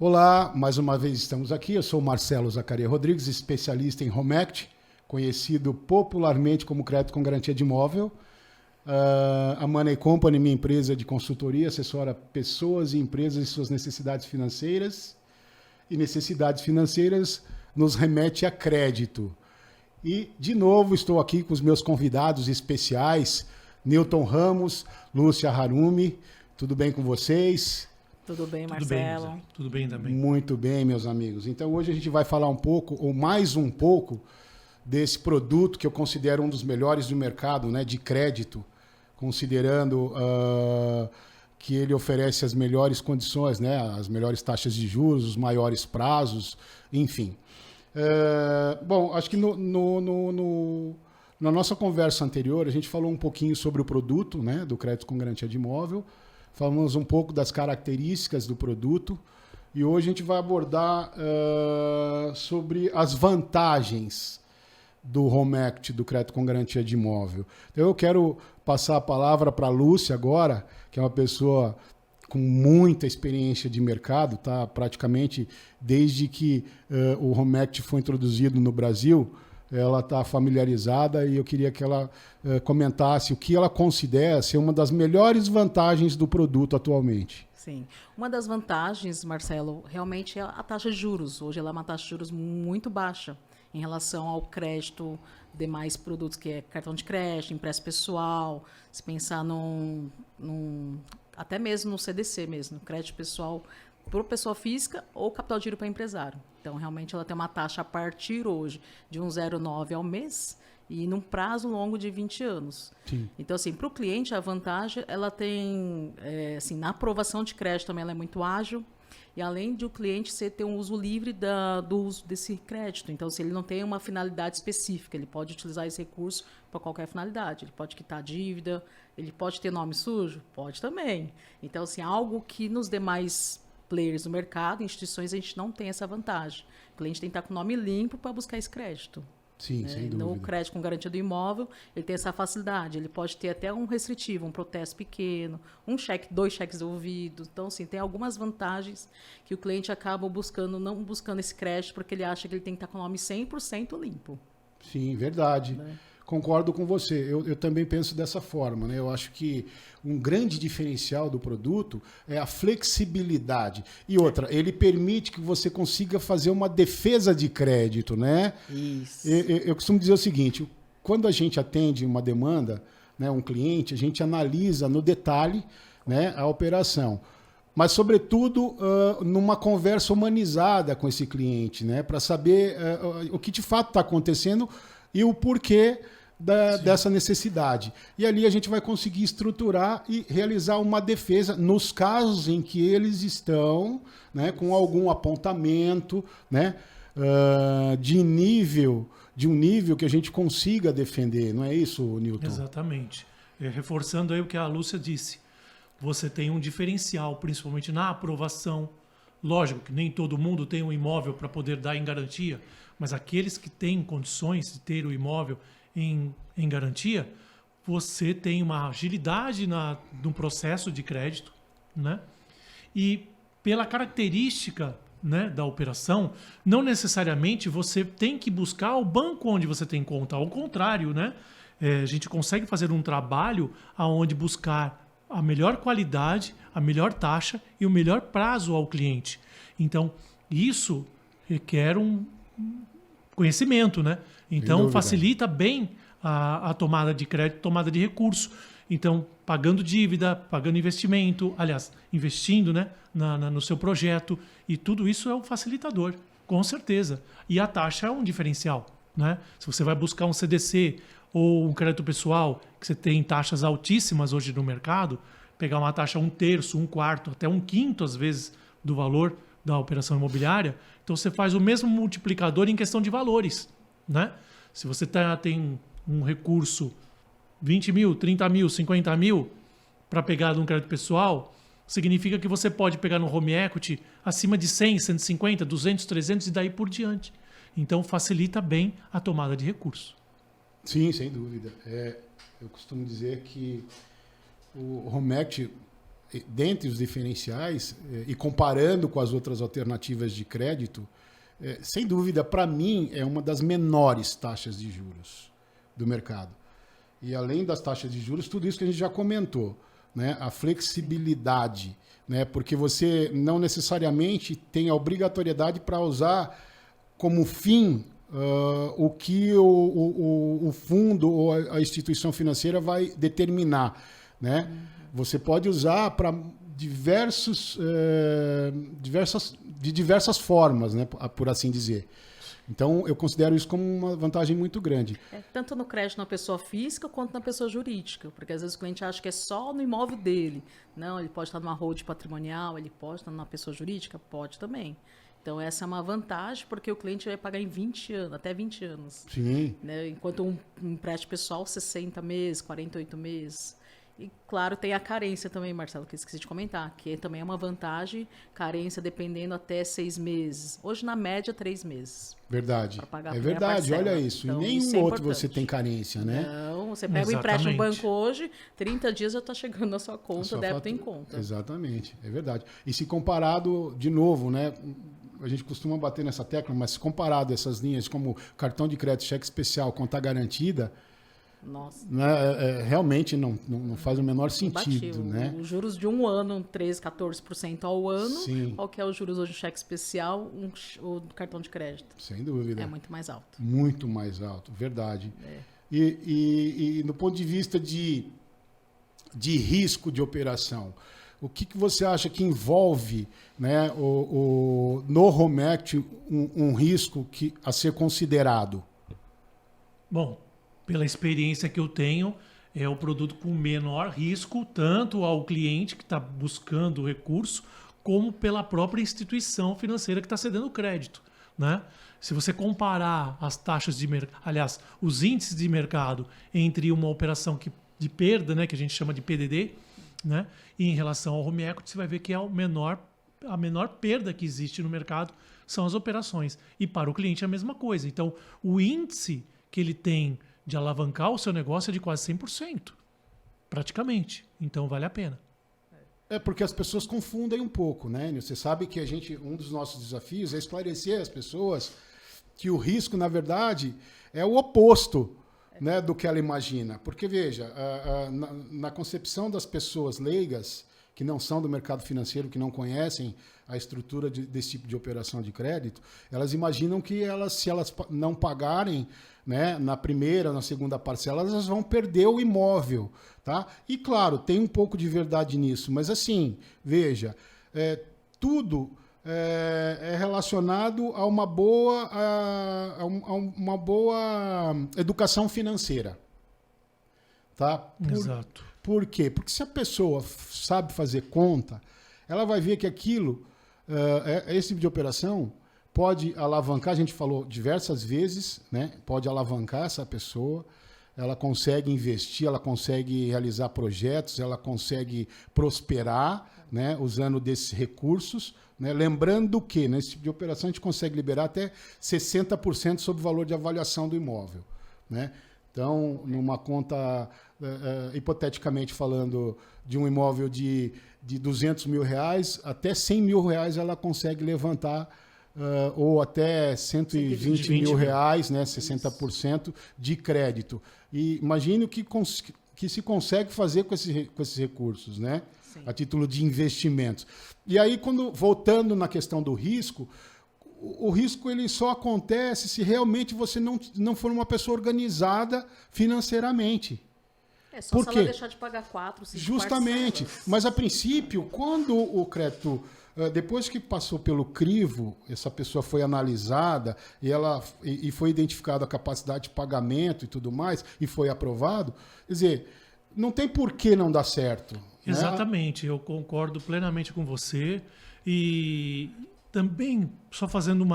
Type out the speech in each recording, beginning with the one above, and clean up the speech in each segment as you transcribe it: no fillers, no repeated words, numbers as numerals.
Olá, mais uma vez estamos aqui. Eu sou o Marcelo Zacaria Rodrigues, especialista em Home Equity, conhecido popularmente como crédito com garantia de imóvel. A Money Company, minha empresa de consultoria, assessora pessoas e empresas em suas necessidades financeiras. E necessidades financeiras nos remete a crédito. E, de novo, estou aqui com os meus convidados especiais, Newton Ramos, Lúcia Harumi. Tudo bem com vocês? Tudo bem, Tudo bem, Marcelo? Zé. Tudo bem também. Muito bem, meus amigos. Então, hoje a gente vai falar um pouco, ou mais um pouco, desse produto que eu considero um dos melhores do mercado, né, de crédito, considerando que ele oferece as melhores condições, né, as melhores taxas de juros, os maiores prazos, enfim. Bom, acho que na nossa conversa anterior, a gente falou um pouquinho sobre o produto, né, do crédito com garantia de imóvel. Falamos um pouco das características do produto e hoje a gente vai abordar sobre as vantagens do Home Equity, do crédito com garantia de imóvel. Então eu quero passar a palavra para a Lúcia agora, que é uma pessoa com muita experiência de mercado, tá? Praticamente desde que o Home Equity foi introduzido no Brasil, ela está familiarizada e eu queria que ela comentasse o que ela considera ser uma das melhores vantagens do produto atualmente. Sim. Uma das vantagens, Marcelo, realmente é a taxa de juros. Hoje ela é uma taxa de juros muito baixa em relação ao crédito, demais produtos, que é cartão de crédito, empréstimo pessoal, se pensar até mesmo no CDC mesmo, crédito pessoal para pessoa física ou capital de giro para empresário. Então, realmente, ela tem uma taxa a partir hoje de 1,09 ao mês e num prazo longo de 20 anos. Sim. Então, assim, para o cliente, a vantagem, ela tem, na aprovação de crédito também ela é muito ágil e além de o cliente ter um uso livre do uso desse crédito. Então, se ele não tem uma finalidade específica, ele pode utilizar esse recurso para qualquer finalidade. Ele pode quitar a dívida, ele pode ter nome sujo? Pode também. Então, assim, algo que nos demais players no mercado, instituições, a gente não tem essa vantagem. O cliente tem que estar com o nome limpo para buscar esse crédito. Sim, sem dúvida. No crédito com garantia do imóvel, ele tem essa facilidade. Ele pode ter até um restritivo, um protesto pequeno, um cheque, 2 cheques devolvidos. Então, assim, tem algumas vantagens que o cliente acaba buscando, não buscando esse crédito, porque ele acha que ele tem que estar com o nome 100% limpo. Sim, verdade. Né? Concordo com você. Eu também penso dessa forma, né? Eu acho que um grande diferencial do produto é a flexibilidade. E outra, ele permite que você consiga fazer uma defesa de crédito, né? Isso. Eu costumo dizer o seguinte, quando a gente atende uma demanda, né, um cliente, a gente analisa no detalhe, né, a operação. Mas, sobretudo, numa conversa humanizada com esse cliente, né, para saber o que de fato está acontecendo e o porquê dessa necessidade. E ali a gente vai conseguir estruturar e realizar uma defesa nos casos em que eles estão, né, com algum apontamento, né, de um nível que a gente consiga defender. Não é isso, Newton? Exatamente. Reforçando aí o que a Lúcia disse. Você tem um diferencial, principalmente na aprovação. Lógico que nem todo mundo tem um imóvel para poder dar em garantia, mas aqueles que têm condições de ter o imóvel em garantia, você tem uma agilidade no processo de crédito, né? E pela característica, né, da operação, não necessariamente você tem que buscar o banco onde você tem conta. Ao contrário, né? A gente consegue fazer um trabalho aonde buscar a melhor qualidade, a melhor taxa e o melhor prazo ao cliente. Então, isso requer um conhecimento, né? Então, facilita bem a tomada de crédito, tomada de recurso. Então, pagando dívida, pagando investimento, aliás, investindo, né, no seu projeto. E tudo isso é um facilitador, com certeza. E a taxa é um diferencial, né? Se você vai buscar um CDC ou um crédito pessoal, que você tem taxas altíssimas hoje no mercado, pegar uma taxa 1/3, 1/4, até 1/5 às vezes do valor da operação imobiliária, então você faz o mesmo multiplicador em questão de valores, né? Se você tem um recurso 20 mil, 30 mil, 50 mil para pegar num crédito pessoal, significa que você pode pegar no home equity acima de 100, 150, 200, 300 e daí por diante. Então facilita bem a tomada de recurso. Sim, sem dúvida. Eu costumo dizer que o home equity dentre os diferenciais, e comparando com as outras alternativas de crédito, sem dúvida, para mim, é uma das menores taxas de juros do mercado. E além das taxas de juros, tudo isso que a gente já comentou, né? A flexibilidade, né? Porque você não necessariamente tem a obrigatoriedade para usar como fim o que o fundo ou a instituição financeira vai determinar, né? Você pode usar para de diversas formas, né? Por assim dizer. Então, eu considero isso como uma vantagem muito grande. Tanto no crédito na pessoa física quanto na pessoa jurídica, porque às vezes o cliente acha que é só no imóvel dele. Não, ele pode estar numa holding patrimonial, ele pode estar numa pessoa jurídica? Pode também. Então, essa é uma vantagem, porque o cliente vai pagar em 20 anos, até 20 anos. Sim. Né? Enquanto um empréstimo pessoal, 60 meses, 48 meses. E, claro, tem a carência também, Marcelo, que eu esqueci de comentar, que também é uma vantagem, carência dependendo até 6 meses. Hoje, na média, 3 meses. Verdade. É verdade, parcela. olha isso. Então, em nenhum isso é outro importante. você tem carência, né? Não, você pega o empréstimo no banco hoje, 30 dias já está chegando na sua conta, débito em conta. Exatamente, é verdade. E se comparado, de novo, né? A gente costuma bater nessa tecla, mas se comparado essas linhas como cartão de crédito, cheque especial, conta garantida, nossa, né, realmente não faz o menor sentido, né? Os juros de um ano, 13%, 14% ao ano. Sim. Qual que é os juros hoje do cheque especial, o cartão de crédito? Sem dúvida. É muito mais alto. Muito mais alto, verdade. E do ponto de vista de risco de operação, o que você acha que envolve, né, no home equity um risco a ser considerado? Bom, pela experiência que eu tenho, é o produto com menor risco, tanto ao cliente que está buscando o recurso, como pela própria instituição financeira que está cedendo o crédito, né? Se você comparar as taxas de mercado, aliás, os índices de mercado entre uma operação de perda, né, que a gente chama de PDD, né, e em relação ao home equity, você vai ver que é a menor perda que existe no mercado são as operações. E para o cliente é a mesma coisa. Então, o índice que ele tem de alavancar o seu negócio é de quase 100%, praticamente. Então, vale a pena. É porque as pessoas confundem um pouco, né? Você sabe que um dos nossos desafios é esclarecer as pessoas que o risco, na verdade, é o oposto, né, do que ela imagina. Porque, veja, na concepção das pessoas leigas, que não são do mercado financeiro, que não conhecem a estrutura desse tipo de operação de crédito, elas imaginam que se elas não pagarem, né, na primeira, na segunda parcela, elas vão perder o imóvel. Tá? E, claro, tem um pouco de verdade nisso, mas assim, veja, tudo é relacionado a uma boa educação financeira. Tá? Exato. Por quê? Porque se a pessoa sabe fazer conta, ela vai ver que aquilo, esse tipo de operação, pode alavancar, a gente falou diversas vezes, né? Pode alavancar essa pessoa, ela consegue investir, ela consegue realizar projetos, ela consegue prosperar, né, usando desses recursos. Né? Lembrando que nesse tipo de operação a gente consegue liberar até 60% sobre o valor de avaliação do imóvel. Né? Então, numa conta, hipoteticamente falando, de um imóvel de R$200 mil, até R$100 mil ela consegue levantar, ou até R$120 mil, né, 60% de crédito. E imagine o que se consegue fazer com esses recursos, né? A título de investimentos. E aí, voltando na questão do risco, o risco ele só acontece se realmente você não for uma pessoa organizada financeiramente. Só se ela deixar de pagar 4, 5 Justamente. parcelas. Mas, a princípio, quando o crédito... Depois que passou pelo crivo, essa pessoa foi analisada e foi identificada a capacidade de pagamento e tudo mais, e foi aprovado, quer dizer, não tem por que não dar certo. Exatamente, né? Eu concordo plenamente com você. E também, só fazendo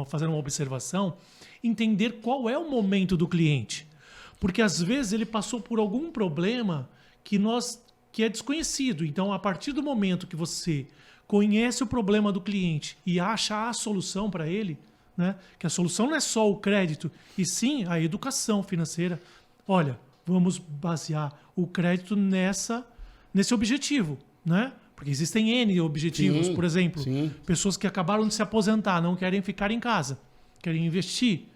fazendo uma observação, entender qual é o momento do cliente. Porque às vezes ele passou por algum problema que é desconhecido. Então, a partir do momento que você conhece o problema do cliente e acha a solução para ele, né, que a solução não é só o crédito, e sim a educação financeira. Olha, vamos basear o crédito nesse objetivo, né? Porque existem N objetivos, Sim, por exemplo, sim. pessoas que acabaram de se aposentar, não querem ficar em casa, querem investir.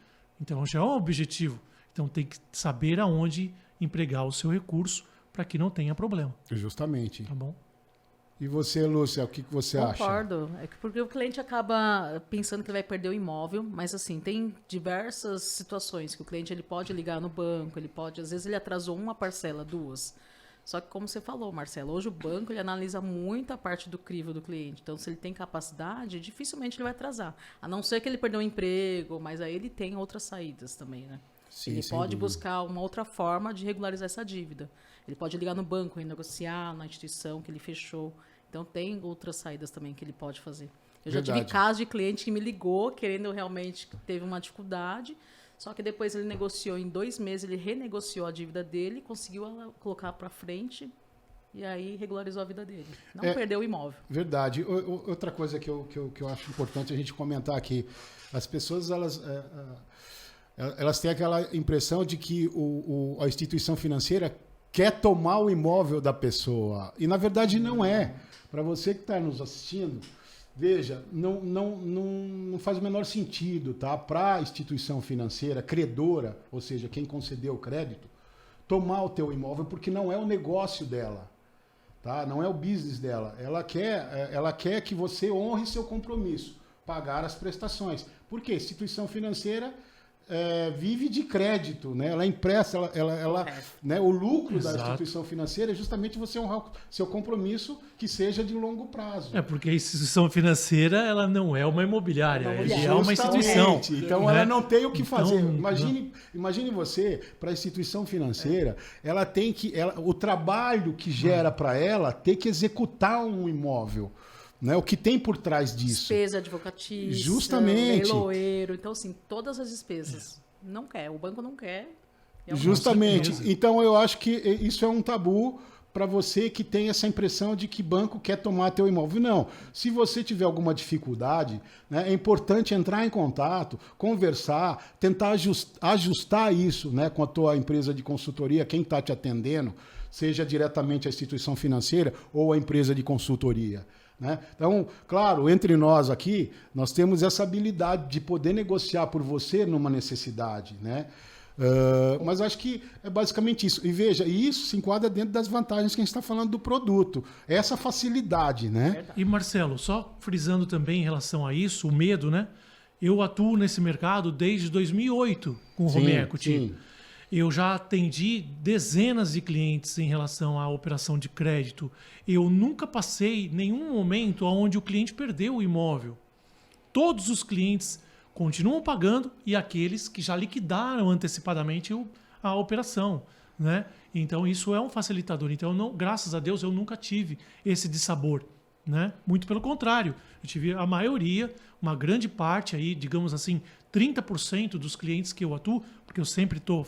Então já é um objetivo. Então tem que saber aonde empregar o seu recurso para que não tenha problema, Justamente. tá bom? E você, Lúcia, o que você acha? Concordo. É que porque o cliente acaba pensando que vai perder o imóvel, mas assim, tem diversas situações que o cliente ele pode ligar no banco, às vezes ele atrasou uma parcela, duas. Só que como você falou, Marcelo, hoje o banco ele analisa muito a parte do crivo do cliente. Então, se ele tem capacidade, dificilmente ele vai atrasar. A não ser que ele perdeu o emprego, mas aí ele tem outras saídas também, né? Sim, Ele sem pode dúvida. buscar uma outra forma de regularizar essa dívida. Ele pode ligar no banco, renegociar na instituição que ele fechou. Então, tem outras saídas também que ele pode fazer. Eu já tive Verdade. casos de cliente que me ligou, querendo realmente, que teve uma dificuldade, só que depois ele negociou, em 2 meses ele renegociou a dívida dele, conseguiu colocar para frente e aí regularizou a vida dele. Não perdeu o imóvel. Verdade. Outra coisa que eu acho importante a gente comentar aqui. As pessoas, elas têm aquela impressão de que a instituição financeira quer tomar o imóvel da pessoa. E, na verdade, não é. Para você que está nos assistindo, veja, não faz o menor sentido, tá? Para a instituição financeira, credora, ou seja, quem concedeu o crédito, tomar o teu imóvel, porque não é o negócio dela. Tá? Não é o business dela. Ela quer que você honre seu compromisso, pagar as prestações. Por quê? Instituição financeira vive de crédito, né? Ela empresta, né? O lucro Exato. da instituição financeira é justamente você honrar seu compromisso que seja de longo prazo. É porque a instituição financeira ela não é uma imobiliária, Não, é uma instituição. Justamente. Então né? ela não tem o que Então, fazer. Imagine você, para a instituição financeira, ela tem que. O trabalho que gera para ela ter que executar um imóvel. Né? O que tem por trás disso? Despesa advocatícia, Justamente. leiloeiro. Então, assim, todas as despesas. Não quer, o banco não quer. Justamente. certeza. Então eu acho que isso é um tabu para você que tem essa impressão de que banco quer tomar teu imóvel. Não. Se você tiver alguma dificuldade, né, é importante entrar em contato, conversar, tentar ajustar isso, né, com a tua empresa de consultoria, quem está te atendendo, seja diretamente a instituição financeira ou a empresa de consultoria. Né? Então, claro, entre nós aqui, nós temos essa habilidade de poder negociar por você numa necessidade, né? Mas acho que é basicamente isso. E veja, isso se enquadra dentro das vantagens que a gente está falando do produto. Essa facilidade, né? E Marcelo, só frisando também em relação a isso, o medo, né? Eu atuo nesse mercado desde 2008 com o Home Equity. Sim. Eu já atendi dezenas de clientes em relação à operação de crédito. Eu nunca passei nenhum momento onde o cliente perdeu o imóvel. Todos os clientes continuam pagando e aqueles que já liquidaram antecipadamente a operação, né? Então isso é um facilitador. Então, graças a Deus, eu nunca tive esse dissabor, né? Muito pelo contrário, eu tive a maioria, uma grande parte aí, digamos assim, 30% dos clientes que eu atuo, porque eu sempre estou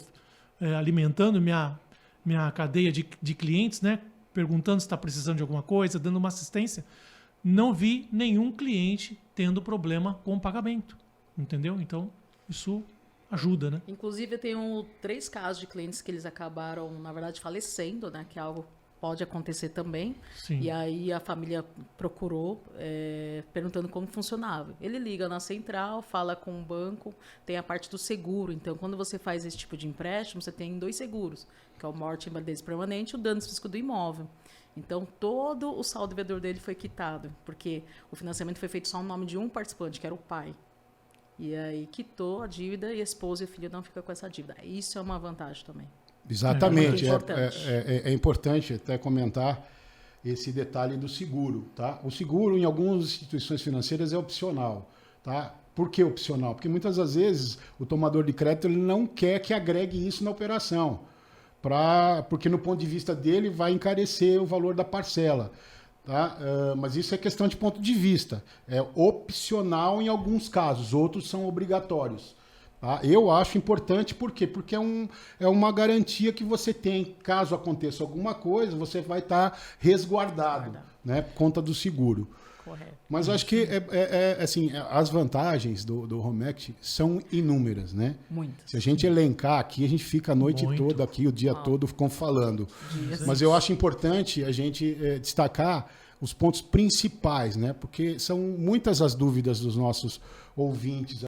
alimentando minha cadeia de clientes, né? Perguntando se está precisando de alguma coisa, dando uma assistência. Não vi nenhum cliente tendo problema com o pagamento. Entendeu? Então, isso ajuda, né? Inclusive, eu tenho 3 casos de clientes que eles acabaram, na verdade, falecendo, né? Que é algo pode acontecer também. Sim. E aí a família procurou, perguntando como funcionava. Ele liga na central, fala com o banco, tem a parte do seguro. Então, quando você faz esse tipo de empréstimo, você tem 2 seguros, que é o morte e invalidez permanente e o dano físico do imóvel. Então, todo o saldo devedor dele foi quitado, porque o financiamento foi feito só no nome de um participante, que era o pai. E aí quitou a dívida e a esposa e o filho não ficam com essa dívida. Isso é uma vantagem também. Exatamente. Importante. É importante até comentar esse detalhe do seguro. Tá? O seguro, em algumas instituições financeiras, é opcional. Tá? Por que opcional? Porque muitas das vezes o tomador de crédito ele não quer que agregue isso na operação. Porque no ponto de vista dele vai encarecer o valor da parcela. Tá? Mas isso é questão de ponto de vista. É opcional em alguns casos, outros são obrigatórios. Tá? Eu acho importante, por quê? Porque é uma garantia que você tem, caso aconteça alguma coisa, você vai estar resguardado, né, por conta do seguro. Correto. Mas eu acho que assim, as vantagens do Home Equity são inúmeras, né? Muitas. Se a gente elencar aqui, a gente fica a noite Muito. toda aqui, o dia todo, falando. Mas eu acho importante a gente destacar os pontos principais, né? Porque são muitas as dúvidas dos nossos ouvintes